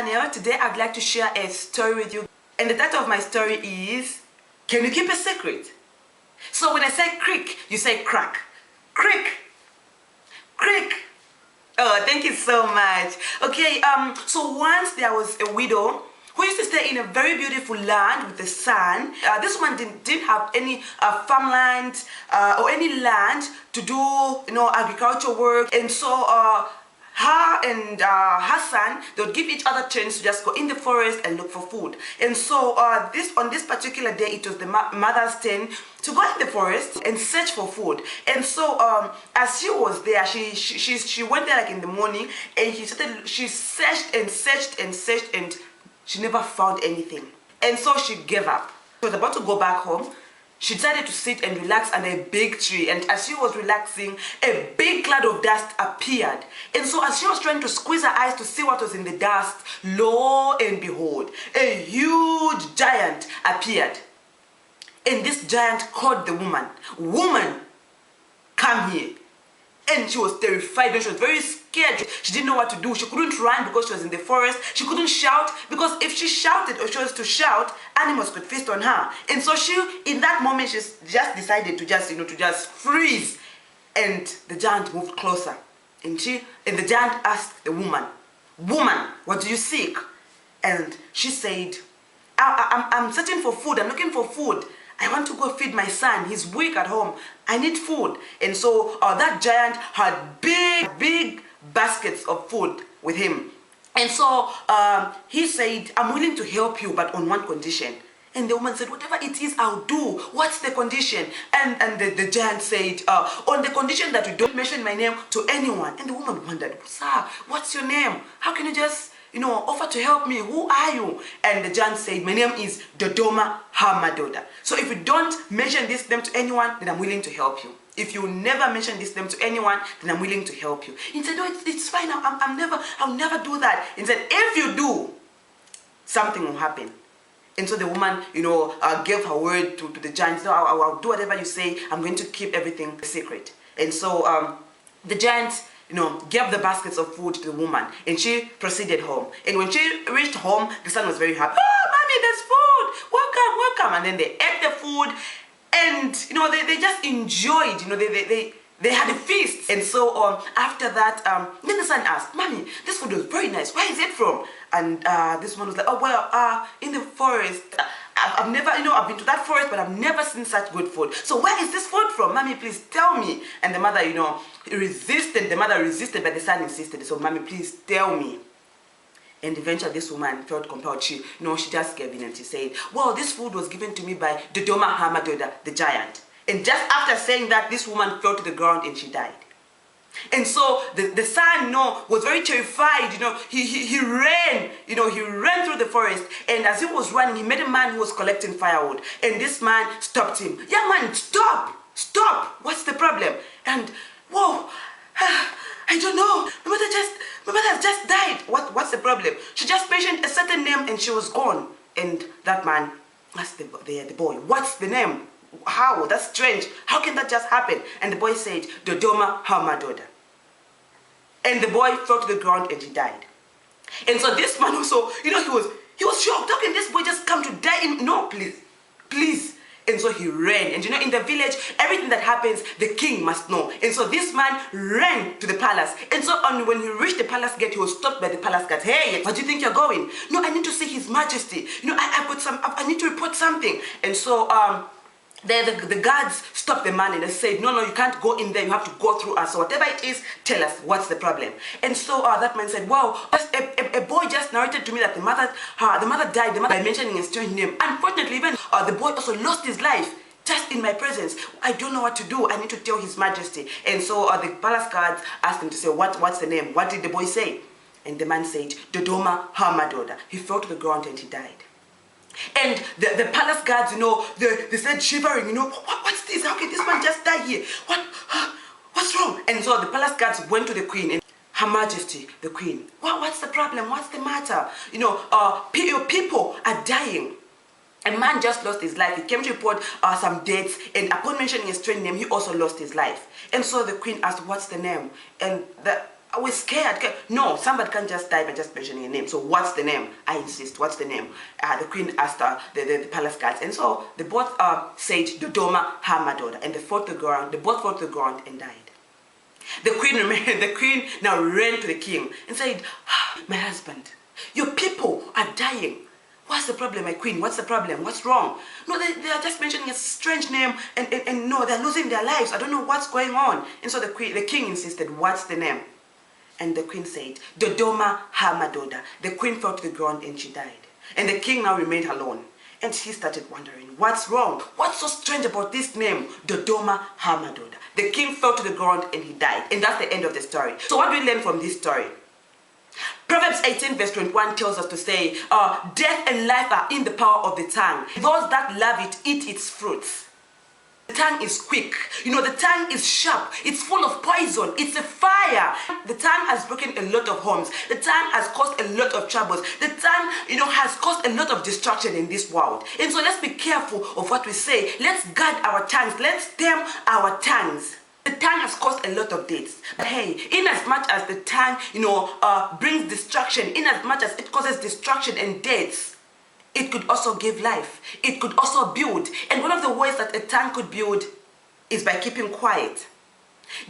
channel. Today I'd like to share a story with you, and the title of my story is Can You Keep a Secret? So when I say creak, you say crack. Creak, creak. Oh, thank you so much. Okay, so once there was a widow who used to stay in a very beautiful land with the sun. This woman didn't have any farmland or any land to do, agricultural work, and so her and her son, they would give each other turns to just go in the forest and look for food. And so on this particular day, it was the mother's turn to go in the forest and search for food. And so as she was there, she went there like in the morning, and she searched and searched and searched, and she never found anything. And so she gave up. She was about to go back home. She decided to sit and relax under a big tree, and as she was relaxing, a big cloud of dust appeared. And so as she was trying to squeeze her eyes to see what was in the dust, lo and behold, a huge giant appeared. And this giant called the woman, "Woman, come here." And she was terrified, and she was very scared. She didn't know what to do. She couldn't run because she was in the forest. She couldn't shout because if she shouted or she was to shout, animals could feast on her. And so in that moment, she just decided to just freeze. And the giant moved closer. And the giant asked the woman, "Woman, what do you seek?" And she said, I'm searching for food. I'm looking for food. I want to go feed my son. He's weak at home. I need food. And so that giant had big baskets of food with him. And so he said, "I'm willing to help you, but on one condition." And the woman said, "Whatever it is, I'll do. What's the condition?" And the giant said, "On the condition that you don't mention my name to anyone." And the woman wondered, "Sir, what's your name? How can you just offer to help me? Who are you?" And the giant said, "My name is Dodoma Hamadoda. So if you don't mention this name to anyone, then I'm willing to help you. If you never mention this name to anyone, then I'm willing to help you." He said, "No, it's fine. I'll never do that." He said, "If you do, something will happen." And so the woman, gave her word to the giant. "No, I'll do whatever you say. I'm going to keep everything secret." And so the giant gave the baskets of food to the woman, and she proceeded home. And when she reached home, the son was very happy. "Oh, mommy, there's food. Welcome, welcome." And then they ate the food, and they just enjoyed. They had a feast. And so after that, then the son asked, "Mommy, this food was very nice. Where is it from?" And this one was like, "Oh, well, in the forest. I've never, I've been to that forest, but I've never seen such good food. So where is this food from? Mommy, please tell me." And the mother, resisted. The mother resisted, but the son insisted. "So, mommy, please tell me." And eventually this woman felt compelled. She just gave in, and she said, "Well, this food was given to me by Dodoma Hamadoda, the giant." And just after saying that, this woman fell to the ground and she died. And so the son, was very terrified. He ran. He ran through the forest. And as he was running, he met a man who was collecting firewood. And this man stopped him. "Young man, stop! Stop! What's the problem?" And whoa, I don't know. My mother has just died. What's the problem? She just mentioned a certain name and she was gone. And that man asked the boy, "What's the name? How? That's strange. How can that just happen?" And the boy said, "Dodoma Hamadoda." And the boy fell to the ground and he died. And so this man also, he was shocked. How can this boy just come to die? No, please. And so he ran. And in the village, everything that happens, the king must know. And so this man ran to the palace. And so when he reached the palace gate, he was stopped by the palace guard. "Hey, where do you think you're going?" "No, I need to see His Majesty. I need to report something." And so the guards stopped the man and they said, "No, you can't go in there. You have to go through us. So whatever it is, tell us what's the problem." And so that man said, "Wow, a boy just narrated to me that the mother died. The mother by mentioning a strange name. Unfortunately, even the boy also lost his life just in my presence. I don't know what to do. I need to tell His Majesty." And so the palace guards asked him to say, "What's the name? What did the boy say?" And the man said, "Dodoma Hamadoda." He fell to the ground and he died. And the palace guards, they said shivering, "What's this? How can this man just die here? What's wrong?" And so the palace guards went to the queen, and Her Majesty, the queen, "What's the problem? What's the matter? People are dying. A man just lost his life. He came to report some deaths, and upon mentioning a strange name, he also lost his life." And so the queen asked, "What's the name?" And Are we scared? No, somebody can't just die by just mentioning a name. So what's the name? I insist. What's the name? The queen asked the palace guards. And so they both said, Dodoma, her daughter. And they both fell to the ground and died. The queen now ran to the king and said, my husband, your people are dying. What's the problem, my queen? What's the problem? What's wrong? No, they are just mentioning a strange name and no, they're losing their lives. I don't know what's going on. And so the king insisted, what's the name? And the queen said, Dodoma, her daughter. The queen fell to the ground and she died. And the king now remained alone. And he started wondering, what's wrong? What's so strange about this name? Dodoma, her daughter. The king fell to the ground and he died. And that's the end of the story. So what do we learn from this story? Proverbs 18 verse 21 tells us to say, death and life are in the power of the tongue. Those that love it eat its fruits. The tongue is quick. The tongue is sharp. It's full of poison. It's a fire. The tongue has broken a lot of homes. The tongue has caused a lot of troubles. The tongue, has caused a lot of destruction in this world. And so let's be careful of what we say. Let's guard our tongues. Let's tame our tongues. The tongue has caused a lot of deaths. But hey, in as much as the tongue, brings destruction, in as much as it causes destruction and deaths, it could also give life. It could also build. And one of the ways that a tongue could build is by keeping quiet.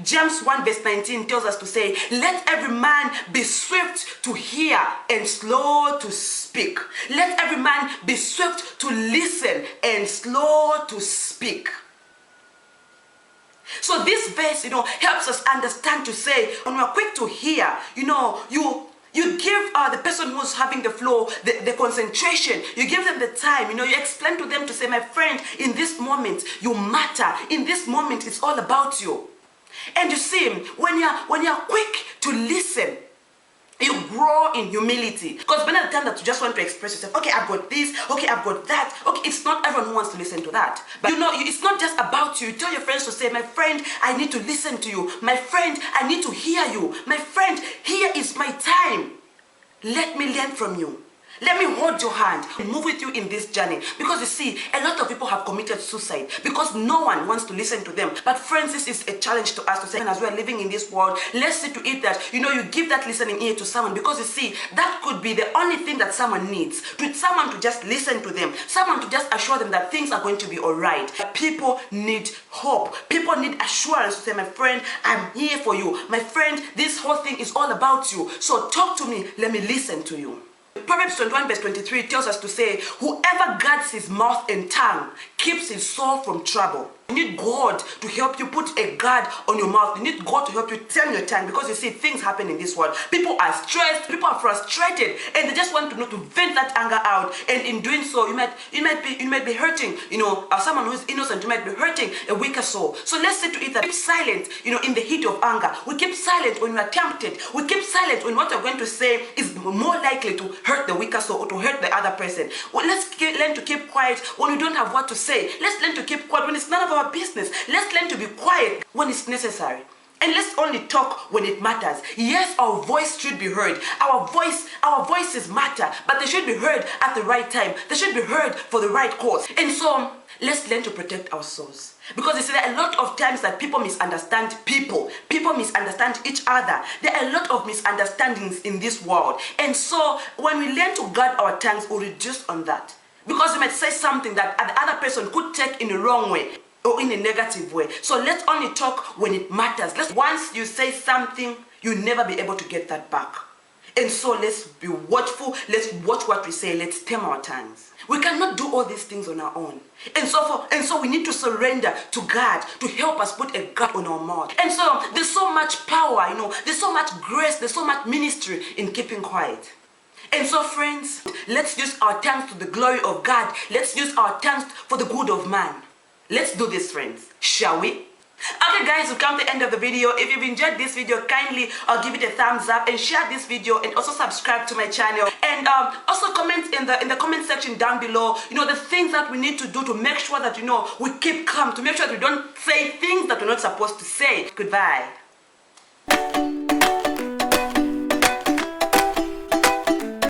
James 1 verse 19 tells us to say, let every man be swift to hear and slow to speak. Let every man be swift to listen and slow to speak. So this verse, helps us understand to say, when we're quick to hear, you give the person who's having the flow the concentration. You give them the time. You explain to them to say, my friend, in this moment, you matter. In this moment, it's all about you. And you see, when you're quick to listen, you grow in humility. Because many of the time that you just want to express yourself, okay, I've got this, okay, I've got that. Okay, it's not everyone who wants to listen to that. But it's not just about you. You tell your friends to say, my friend, I need to listen to you. My friend, I need to hear you. My friend, here is my time. Let me learn from you. Let me hold your hand and move with you in this journey. Because you see, a lot of people have committed suicide because no one wants to listen to them. But friends, this is a challenge to us to say, and as we're living in this world, let's see to it that, you give that listening ear to someone. Because you see, that could be the only thing that someone needs. Someone to just listen to them. Someone to just assure them that things are going to be all right. But people need hope. People need assurance to say, my friend, I'm here for you. My friend, this whole thing is all about you. So talk to me. Let me listen to you. Proverbs 21 verse 23 tells us to say, whoever guards his mouth and tongue keeps his soul from trouble. You need God to help you put a guard on your mouth. You need God to help you tame your tongue, because you see, things happen in this world. People are stressed, people are frustrated, and they just want to vent that anger out. And in doing so, you might be hurting, someone who is innocent. You might be hurting a weaker soul. So let's say to it that keep silent, in the heat of anger. We keep silent when we are tempted. We keep silent when what we're going to say is more likely to hurt the weaker soul or to hurt the other person. Well, let's learn to keep quiet when we don't have what to say. Let's learn to keep quiet when it's none of our business. Let's learn to be quiet when it's necessary. And let's only talk when it matters. Yes, our voice should be heard. Our voices matter, but they should be heard at the right time. They should be heard for the right cause. And so, let's learn to protect our souls. Because you see, there are a lot of times that people misunderstand people. People misunderstand each other. There are a lot of misunderstandings in this world. And so, when we learn to guard our tongues, we'll reduce on that. Because you might say something that the other person could take in the wrong way or in a negative way. So let's only talk when it matters. Once you say something, you'll never be able to get that back. And so let's be watchful. Let's watch what we say. Let's tame our tongues. We cannot do all these things on our own. And so we need to surrender to God to help us put a guard on our mouth. And so there's so much power, there's so much grace, there's so much ministry in keeping quiet. And so friends, let's use our tongues to the glory of God. Let's use our tongues for the good of man. Let's do this, friends. Shall we? Okay guys, we've come to the end of the video. If you've enjoyed this video, kindly give it a thumbs up and share this video, and also subscribe to my channel. And also comment in the comment section down below, the things that we need to do to make sure that, we keep calm, to make sure that we don't say things that we're not supposed to say. Goodbye.